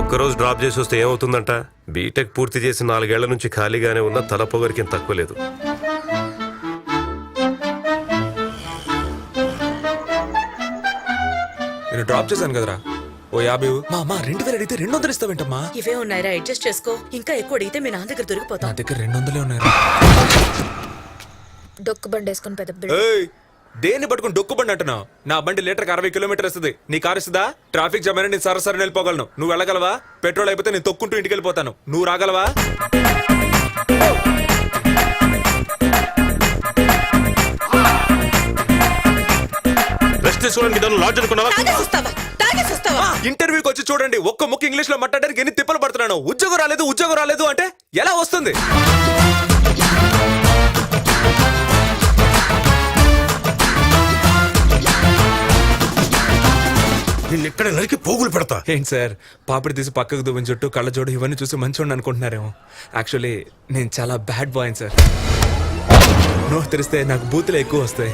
ఒక్కరోజు డ్రాప్ చేసి వస్తే ఏమవుతుందంట? బీటెక్ పూర్తి చేసి 4 ఏళ్ల నుంచి ఖాళీగానే ఉన్న తల పొగరికి తక్కువ లేదు. నేను డ్రాప్ చేశాను కదరా, ఓ 50. మా 2000 అడిగితే 200 ఇస్తావేంటమ్మా? ఇవే ఉన్నాయిరా, అడ్జస్ట్ చేసుకో. ఇంకా ఎక్కువ అడిగితే మీ నాన్న దగ్గర నా దొరికిపోతాం. దగ్గర 200 ఉన్నాయిరా. డొక్కు బండి వేసుకుని పెద్ద ఏయ్, దేన్ని పట్టుకుని డొక్కుబండి అంటున్నావు? నా బండి లీటర్కి 60 కిలోమీటర్ వస్తుంది. నీ కారు ఇస్తుందా? ట్రాఫిక్ జామ్ అయినా నేను సరసరి వెళ్ళిపోగలను. నువ్వు వెళ్ళగలవా? పెట్రోల్ అయిపోతే నేను తొక్కుంటూ ఇంటికి వెళ్ళిపోతాను. నువ్వు రాగలవా? రెస్ట్ తీసుకోవడానికి ఇదన్నా లాడ్జ్ అనుకున్నావా? ఇంటర్వ్యూకి వచ్చి చూడండి, ఒక్క ముక్క ఇంగ్లీష్ లో మాట్లాడడానికి ఎన్ని తిప్పలు పడుతున్నాను. ఉద్యోగం రాలేదు అంటే ఎలా వస్తుంది? నిన్నెక్కడ నరికి పోగులు పెడతా. ఏంటి సార్, పాపిడి తీసి పక్కకు దువ్విన చుట్టూ కళ్ళజోడు ఇవన్నీ చూసి మంచోడిని అనుకుంటున్నారేమో. యాక్చువల్లీ నేను చాలా బ్యాడ్ బాయ్ సార్. నోరు తెరిస్తే నాకు బూతులు ఎక్కువ వస్తాయి.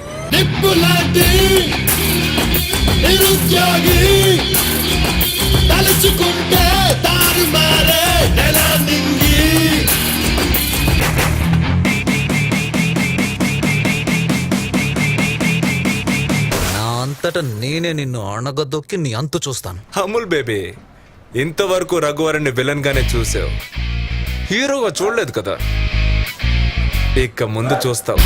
అంతటా నేనే నిన్ను అణగదొక్కి నీ అంతు చూస్తాను. అమూల్ బేబీ, ఇంతవరకు రఘువరన్ని విలన్ గానే చూసావు, హీరోగా చూడలేదు కదా. ఇక ముందు చూస్తావు.